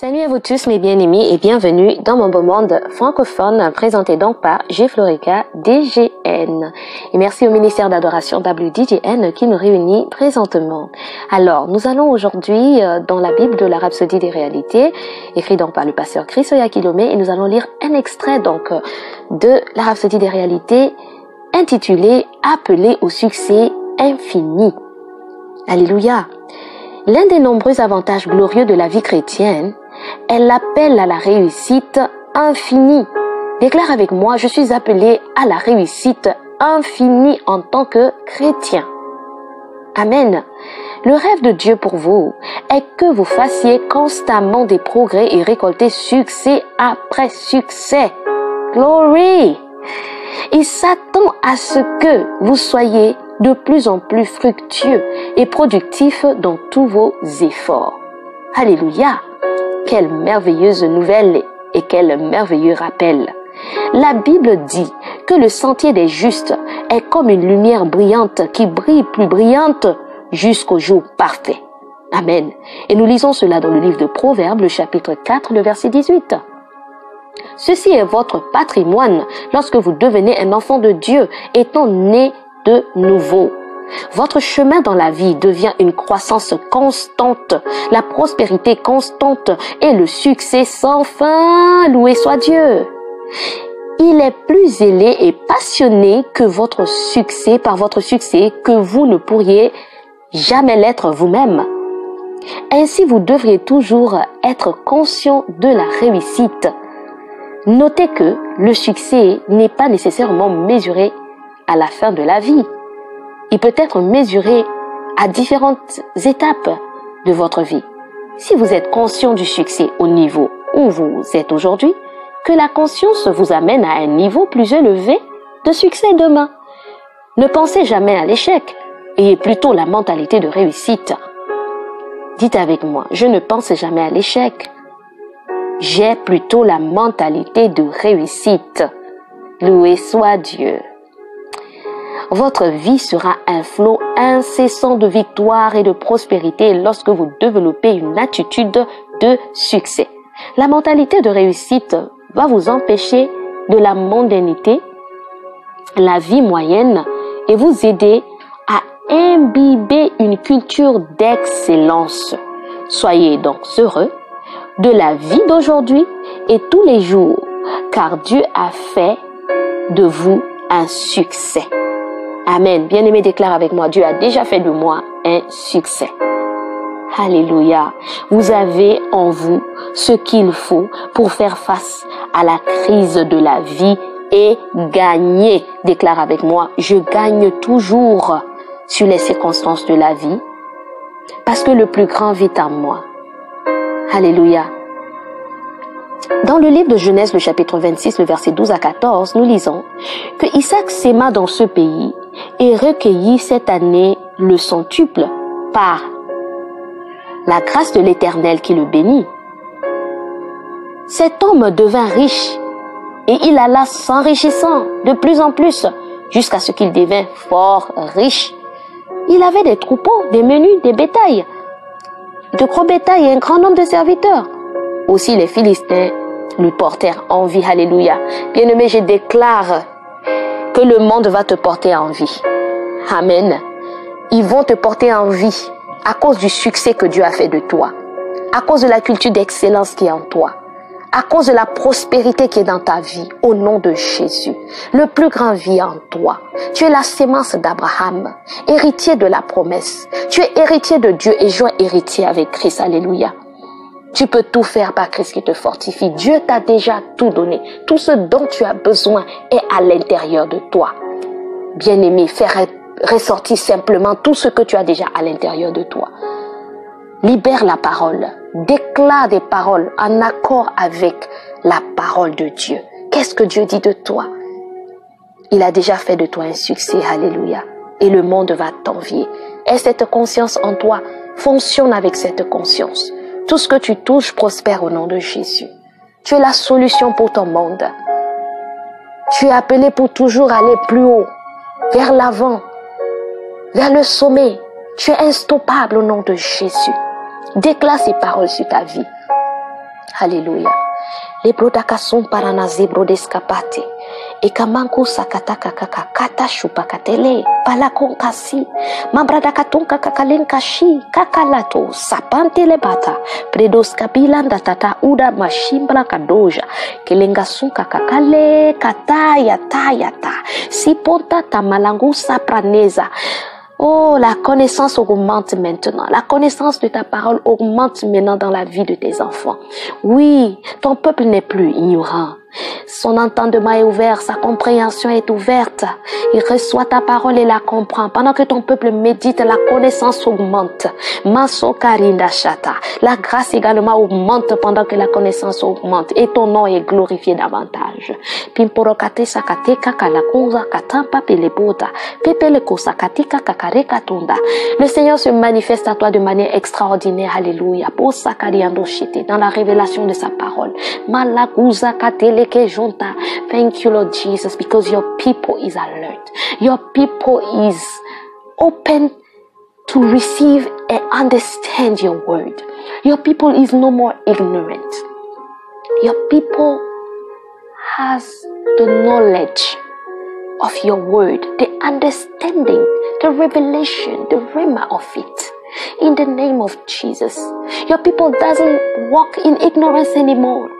Salut à vous tous mes bien-aimés et bienvenue dans mon beau monde francophone présenté donc par G-Florica DGN. Et merci au ministère d'adoration WDGN qui nous réunit présentement. Alors, nous allons aujourd'hui dans la Bible de la Rhapsodie des réalités, écrit donc par le pasteur Chris Oyakilome, et nous allons lire un extrait donc de la Rhapsodie des réalités intitulé « Appelé au succès infini ». Alléluia. L'un des nombreux avantages glorieux de la vie chrétienne est l'appel à la réussite infinie. Déclare avec moi, je suis appelé à la réussite infinie en tant que chrétien. Amen. Le rêve de Dieu pour vous est que vous fassiez constamment des progrès et récolter succès après succès. Glory! Il s'attend à ce que vous soyez de plus en plus fructueux et productifs dans tous vos efforts. Alléluia! Quelle merveilleuse nouvelle et quel merveilleux rappel. La Bible dit que le sentier des justes est comme une lumière brillante qui brille plus brillante jusqu'au jour parfait. Amen. Et nous lisons cela dans le livre de Proverbes, le chapitre 4, le verset 18. Ceci est votre patrimoine lorsque vous devenez un enfant de Dieu, étant né de nouveau. Votre chemin dans la vie devient une croissance constante, la prospérité constante et le succès sans fin. Loué soit Dieu. Il est plus zélé et passionné que votre succès, par votre succès, que vous ne pourriez jamais l'être vous-même. Ainsi, vous devriez toujours être conscient de la réussite. Notez que le succès n'est pas nécessairement mesuré à la fin de la vie. Il peut être mesuré à différentes étapes de votre vie. Si vous êtes conscient du succès au niveau où vous êtes aujourd'hui, que la conscience vous amène à un niveau plus élevé de succès demain. Ne pensez jamais à l'échec, ayez plutôt la mentalité de réussite. Dites avec moi, je ne pense jamais à l'échec. J'ai plutôt la mentalité de réussite. Loué soit Dieu. Votre vie sera un flot incessant de victoire et de prospérité lorsque vous développez une attitude de succès. La mentalité de réussite va vous empêcher de la mondanité, la vie moyenne, et vous aider à imbiber une culture d'excellence. Soyez donc heureux de la vie d'aujourd'hui et tous les jours, car Dieu a fait de vous un succès. Amen. Bien-aimé, déclare avec moi, Dieu a déjà fait de moi un succès. Alléluia. Vous avez en vous ce qu'il faut pour faire face à la crise de la vie et gagner. Déclare avec moi, je gagne toujours sur les circonstances de la vie parce que le plus grand vit en moi. Alléluia. Dans le livre de Genèse, le chapitre 26, le verset 12 à 14, nous lisons que Isaac s'aima dans ce pays et recueillit cette année le centuple par la grâce de l'Éternel qui le bénit. Cet homme devint riche et il alla s'enrichissant de plus en plus jusqu'à ce qu'il devint fort riche. Il avait des troupeaux, des menus, des bétails, de gros bétail et un grand nombre de serviteurs. Aussi les Philistins lui portèrent envie. Alléluia. Bien-aimé, je déclare que le monde va te porter envie. Amen. Ils vont te porter envie à cause du succès que Dieu a fait de toi, à cause de la culture d'excellence qui est en toi, à cause de la prospérité qui est dans ta vie, au nom de Jésus. Le plus grand vit en toi. Tu es la sémence d'Abraham, héritier de la promesse. Tu es héritier de Dieu et joint héritier avec Christ. Alléluia. Tu peux tout faire par Christ qui te fortifie. Dieu t'a déjà tout donné. Tout ce dont tu as besoin est à l'intérieur de toi. Bien-aimé, fais ressortir simplement tout ce que tu as déjà à l'intérieur de toi. Libère la parole. Déclare des paroles en accord avec la parole de Dieu. Qu'est-ce que Dieu dit de toi? Il a déjà fait de toi un succès. Alléluia. Et le monde va t'envier. Aie cette conscience en toi. Fonctionne avec cette conscience. Tout ce que tu touches prospère au nom de Jésus. Tu es la solution pour ton monde. Tu es appelé pour toujours aller plus haut, vers l'avant, vers le sommet. Tu es instoppable au nom de Jésus. Déclare ces paroles sur ta vie. Alléluia. Les brodakasum paranaze brodescapate. Et kamanku sakataka kakakata chupakatele. Palakonkasi. Mambradakatonka kakalenkashi. Kakalato. Sapante lebata. Predoskabilanda tata uda mashimbra kadoja. Kelengasunka kakale. Kataya tayata. Siponta tamalangusa praneza. Oh, la connaissance augmente maintenant. La connaissance de ta parole augmente maintenant dans la vie de tes enfants. Oui, ton peuple n'est plus ignorant. Son entendement est ouvert, sa compréhension est ouverte. Il reçoit ta parole et la comprend. Pendant que ton peuple médite, la connaissance augmente. Maso karinda shata. La grâce également augmente pendant que la connaissance augmente. Et ton nom est glorifié davantage. Pimporokate sakate kakalakunza katampa pelebota. Pepeleko sakate kakakare katunda. Le Seigneur se manifeste à toi de manière extraordinaire. Alléluia. Pour sakariando shite. Dans la révélation de sa parole. Malaguza katele. Thank you, Lord Jesus, because your people is alert. Your people is open to receive and understand your word. Your people is no more ignorant. Your people has the knowledge of your word, the understanding, the revelation, the rhema of it. In the name of Jesus, your people doesn't walk in ignorance anymore.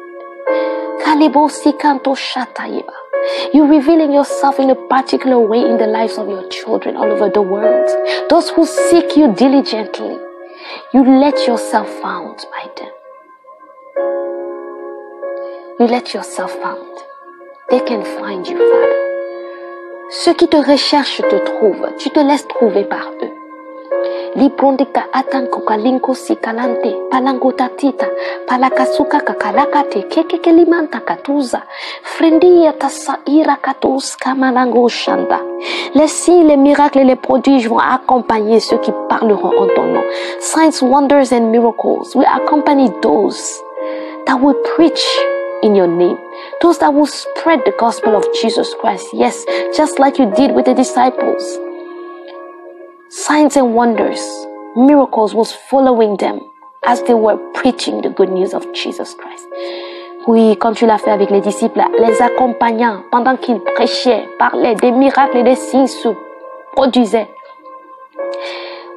You're revealing yourself in a particular way in the lives of your children all over the world. Those who seek you diligently, you let yourself found by them. You let yourself found. They can find you, Father. Ceux qui te recherchent te trouvent. Tu te laisses trouver par eux. Librondika atanko kalinko sikalante palangotatita palakasuka kakalakate kekeke limanta katuza frendia tasaira katus kamalango shanda. Les signes, les miracles et les prodiges vont accompagner ceux qui parleront en ton nom. Signs, wonders and miracles will accompany those that will preach in your name, those that will spread the gospel of Jesus Christ. Yes, just like you did with the disciples. Signs and wonders, miracles was following them as they were preaching the good news of Jesus Christ. Oui, comme tu l'as fait avec les disciples, les accompagnant pendant qu'ils prêchaient, parlaient, des miracles et des signes se produisaient.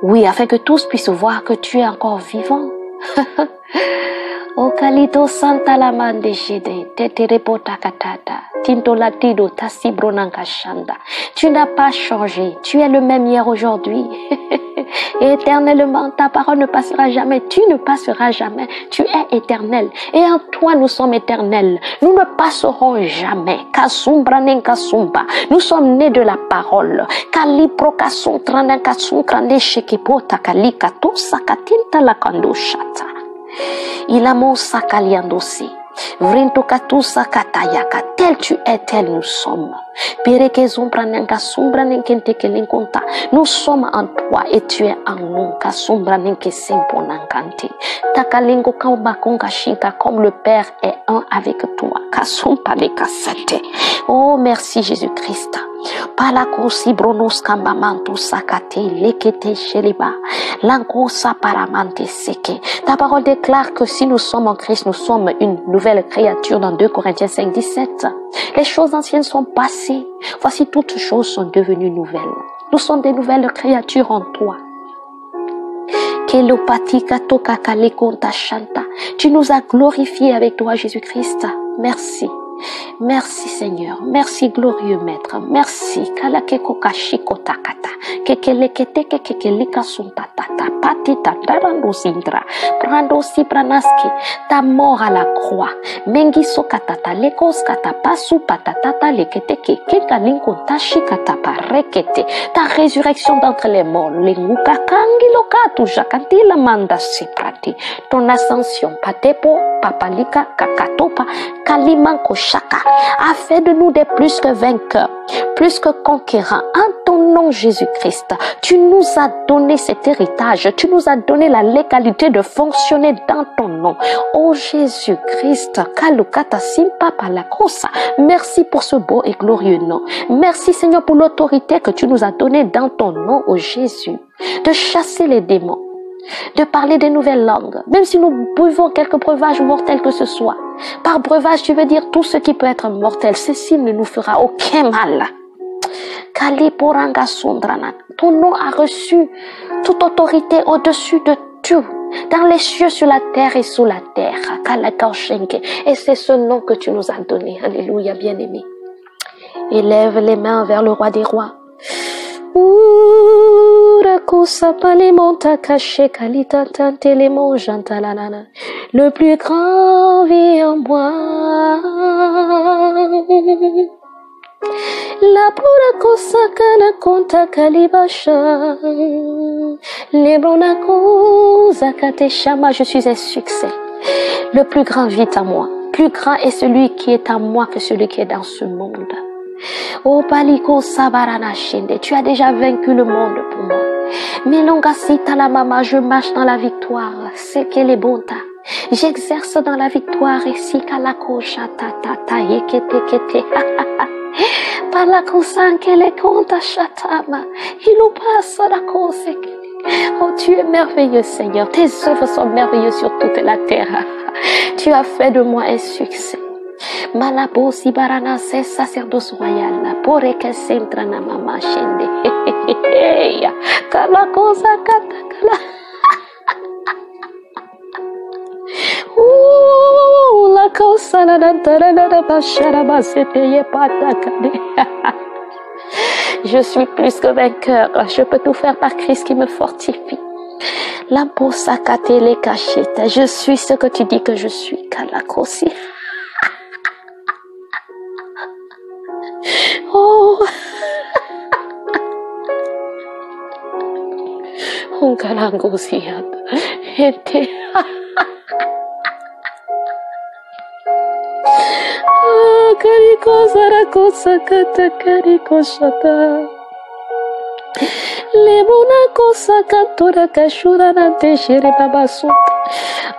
Oui, afin que tous puissent voir que tu es encore vivant. O kalito santa la mande jede, teterepota katata, tinto latido tasibronanka shanda. Tu n'as pas changé, tu es le même hier, aujourd'hui. Et éternellement, ta parole ne passera jamais, tu ne passeras jamais, tu es éternel. Et en toi, nous sommes éternels. Nous ne passerons jamais. Kasumba nenkasumba. Nous sommes nés de la parole. Kalipro kasumtra nenkasumkra neshekipota kalika to sakatinta la kandoshata. Ilamo sakaliandosi. Vrinto katusa katayaka. Tel tu es, tel nous sommes. Nous sommes en toi et tu es en nous. Comme le Père est un avec toi. Oh, merci Jésus-Christ. Palakosi bronos kambamantu sakate lekete sheliba lankosa paramante seke. Ta parole déclare que si nous sommes en Christ, nous sommes une nouvelle créature dans 2 Corinthiens 5, 17. Les choses anciennes sont passées. Voici toutes choses sont devenues nouvelles. Nous sommes des nouvelles créatures en toi. Tu nous as glorifiés avec toi, Jésus-Christ. Merci. Merci Seigneur, merci glorieux Maître, merci. Kalakeko kashiko takata, kekelekete kekelika suntatata, patita darando sindra, prando si pranaski, ta mort à la croix, mengiso katata, lekos katapasu patatata, lekete kekalinko tashi katapa rekete, ta résurrection d'entre les morts, lenguka kangilokatu jakantila manda siprati, ton ascension, patepo, papalika kakatopa, kalimanko chaka, a fait de nous des plus que vainqueurs, plus que conquérants. En ton nom, Jésus-Christ, tu nous as donné cet héritage, tu nous as donné la légalité de fonctionner dans ton nom. Oh Jésus-Christ, kalukata simpapa la crossa. Merci pour ce beau et glorieux nom. Merci Seigneur pour l'autorité que tu nous as donnée dans ton nom, oh Jésus, de chasser les démons, de parler des nouvelles langues, même si nous buvons quelques breuvages mortels que ce soit. Par breuvage, tu veux dire tout ce qui peut être mortel. Ceci ne nous fera aucun mal. Ton nom a reçu toute autorité au-dessus de tout, dans les cieux, sur la terre et sous la terre. Et c'est ce nom que tu nous as donné. Alléluia, bien-aimé. Élève les mains vers le roi des rois. Le plus grand vit en moi. La pura cosa kana conta kalibasha. Lebrona cosa kateshama. Je suis un succès. Le plus grand vit en moi. Plus grand est celui qui est en moi que celui qui est dans ce monde. Oh Paliko Sabarana Shinde, tu as déjà vaincu le monde pour moi. Milongasita la mama, je marche dans la victoire. C'est qu'elle est bonta. J'exerce dans la victoire. Et si kalako shatata yekete kete. Palako sankele konta shatama. Il nous passe la cause. Oh, tu es merveilleux, Seigneur. Tes œuvres sont merveilleuses sur toute la terre. Tu as fait de moi un succès. Malabo Sibarana, c'est sacerdoce royal. Pour que s'entra na mama shende. Kala cosa katakala. La cosa na dantara na bashara basete patakade. Je suis plus que vainqueur. Je peux tout faire par Christ qui me fortifie. La bossa katele cacheta. Je suis ce que tu dis que je suis. Kalakosi. Oh. Un kalangosiad. Ete. Kariko zarakosa kata kariko shata.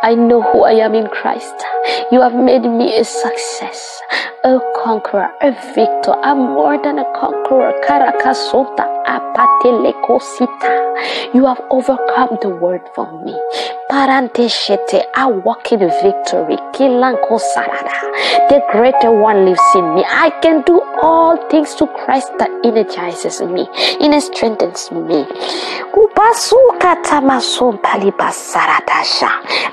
I know who I am in Christ. You have made me a success, a conqueror, a victor. I'm more than a conqueror. Karakasota apatelekosita. You have overcome the world for me. Paranteshete, I walk in victory. Kilankosarada. The greater one lives in me. I can do all things to Christ that energizes me, and strengthens me.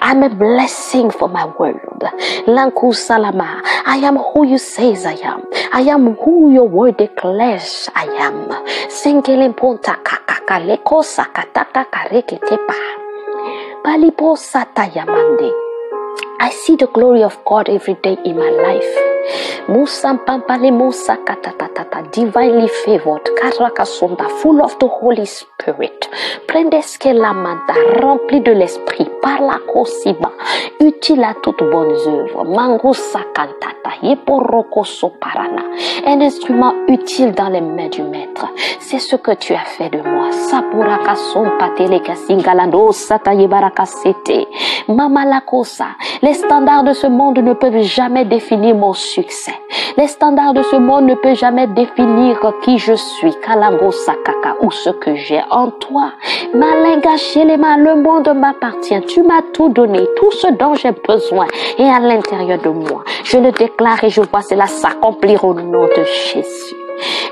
I'm a blessing for my world. Lankusalama. I am who you says I am. I am who your word declares I am. Sengelimponta kakakaleko sakataka kareketepa. Palipo satayamande. I see the glory of God every day in my life. Divinely favored, full of the Holy Spirit. Rempli de l'esprit, par la kosiba, utile à toute bonne œuvre. Un instrument utile dans les mains du maître. C'est ce que tu as fait de moi. Les standards de ce monde ne peuvent jamais définir mon succès. Les standards de ce monde ne peuvent jamais définir qui je suis, Kalango Sakaka, ou ce que j'ai en toi. Malinga Shelema, le monde m'appartient. Tu m'as tout donné, tout ce dont j'ai besoin est à l'intérieur de moi. Je le déclare et je vois cela s'accomplir au nom de Jésus.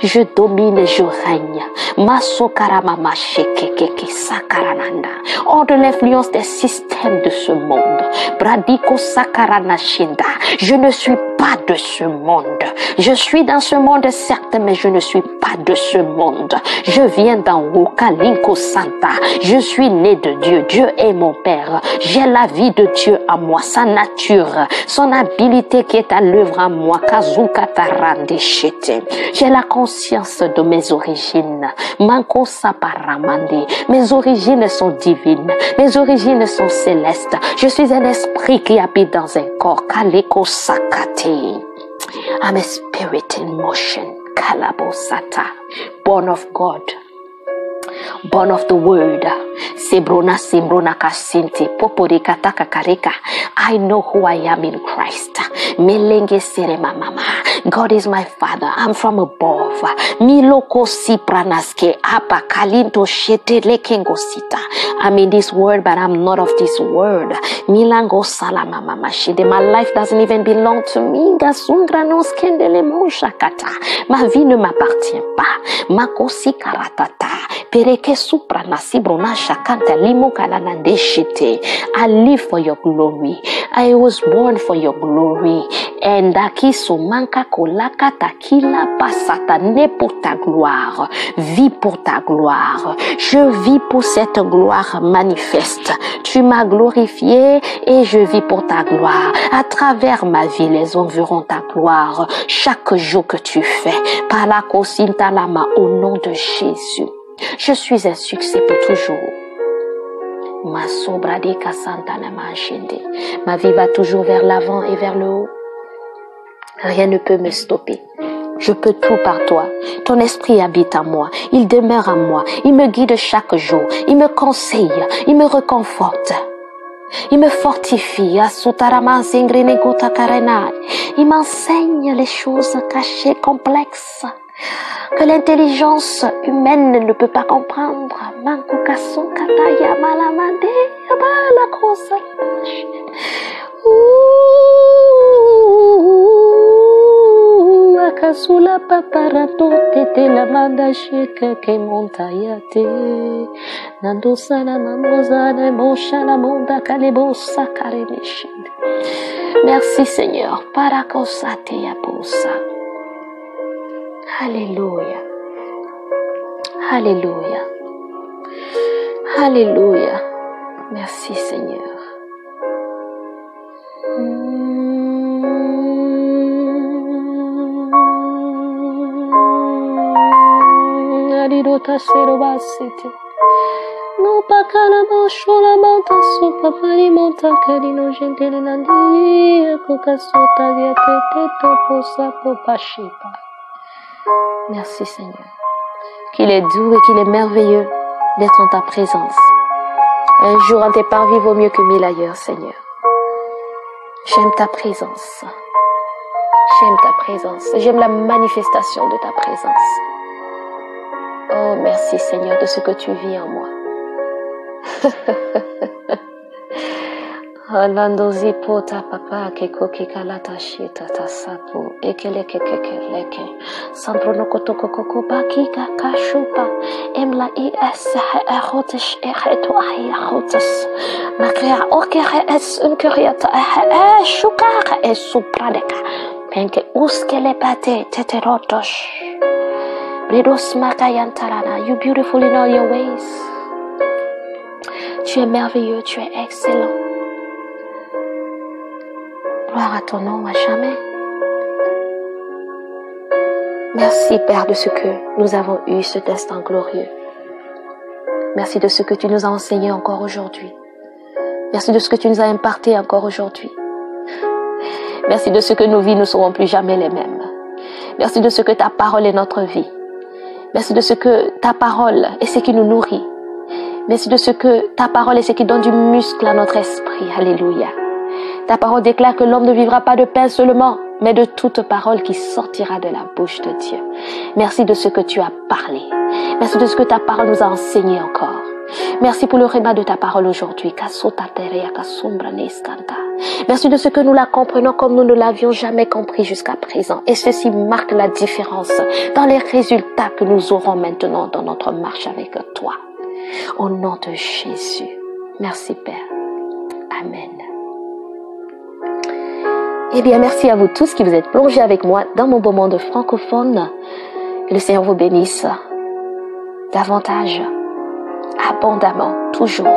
Je domine et je règne. Masokaramama shekekeke sakarananda. Hors de l'influence des systèmes de ce monde. Bradiko sakaranashinda. Je ne suis pas de ce monde. Je suis dans ce monde certes, mais je ne suis pas de ce monde. Je viens d'en haut, Kalinko Santa. Je suis né de Dieu. Dieu est mon Père. J'ai la vie de Dieu en moi, sa nature, son habilité qui est à l'œuvre en moi. Kazukatarande shete. J'ai la conscience de mes origines. Manko saparamande. Mes origines sont divines. Mes origines sont célestes. Je suis un esprit qui habite dans un corps. Kaleko sakate. I'm a spirit in motion. Kalabosata. Born of God. Born of the word. Sebrona simbrona kasinte. Poporikataka kareka. I know who I am in Christ. Melenge serema mama. God is my Father. I'm from above. Miloko si pranaske apa kalinto shete lekengosita. I'm in this world, but I'm not of this world. Milango salama mama shide. My life doesn't even belong to me. Gasungra nos kendele moshakata. Ma vie ne m'appartient pas. Makosi karatata. Pereke supra nasibrona shakanta limo kalanande shite. I live for your glory. I was born for your glory. And akiso manka kolaka takila pasata ne pour ta gloire. Vis pour ta gloire. Je vis pour cette gloire manifeste. Tu m'as glorifié et je vis pour ta gloire. À travers ma vie, les hommes verront ta gloire. Chaque jour que tu fais. Par la kosintalama au nom de Jésus. Je suis un succès pour toujours. Ma vie va toujours vers l'avant et vers le haut. Rien ne peut me stopper. Je peux tout par toi. Ton esprit habite en moi. Il demeure en moi. Il me guide chaque jour. Il me conseille. Il me réconforte. Il me fortifie. Il m'enseigne les choses cachées, complexes, que l'intelligence humaine ne peut pas comprendre. Kasula paparato tete la manda sheke ke montayate nando sana mamosa ne mosha la monda kalebosa kareneshinde. Merci Seigneur. Parakosate yaposa. Alléluia. Alléluia. Alléluia. Merci Seigneur. No pakala mashola manta sopa pari monta karino gentile nandi kokasota diatete toposa popashipa. Merci Seigneur. Qu'il est doux et qu'il est merveilleux d'être en ta présence. Un jour en tes parvis vaut mieux que 1000 ailleurs, Seigneur. J'aime ta présence. J'aime ta présence. J'aime la manifestation de ta présence. Oh, merci Seigneur de ce que tu vis en moi. Alandozi pota papa ke koki kalata shita tasapu ekeleke kekeleke sandrono kotoko koko baki kakashupa emla is erotisch eretu erotis makria okere es unkuriata shukara es supradeka penke uskele pate teterotosh bredos makayantarana. You beautiful in all your ways. Tu es merveilleux, tu es excellent. Gloire à ton nom à jamais. Merci Père de ce que nous avons eu cet instant glorieux. Merci de ce que tu nous as enseigné encore aujourd'hui. Merci de ce que tu nous as imparté encore aujourd'hui. Merci de ce que nos vies ne seront plus jamais les mêmes. Merci de ce que ta parole est notre vie. Merci de ce que ta parole est ce qui nous nourrit. Merci de ce que ta parole est ce qui donne du muscle à notre esprit. Alléluia. Ta parole déclare que l'homme ne vivra pas de pain seulement, mais de toute parole qui sortira de la bouche de Dieu. Merci de ce que tu as parlé. Merci de ce que ta parole nous a enseigné encore. Merci pour le réma de ta parole aujourd'hui. Merci de ce que nous la comprenons comme nous ne l'avions jamais compris jusqu'à présent. Et ceci marque la différence dans les résultats que nous aurons maintenant dans notre marche avec toi. Au nom de Jésus. Merci Père. Amen. Eh bien, merci à vous tous qui vous êtes plongés avec moi dans mon beau monde francophone. Que le Seigneur vous bénisse davantage, abondamment, toujours.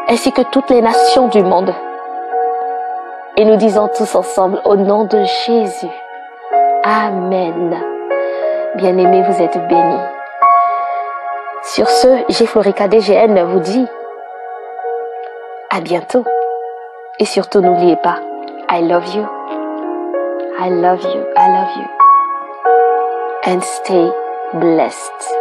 Ainsi que toutes les nations du monde. Et nous disons tous ensemble au nom de Jésus. Amen. Bien-aimés, vous êtes bénis. Sur ce, Florica DGN vous dit à bientôt. Et surtout, n'oubliez pas, I love you. I love you. I love you. And stay blessed.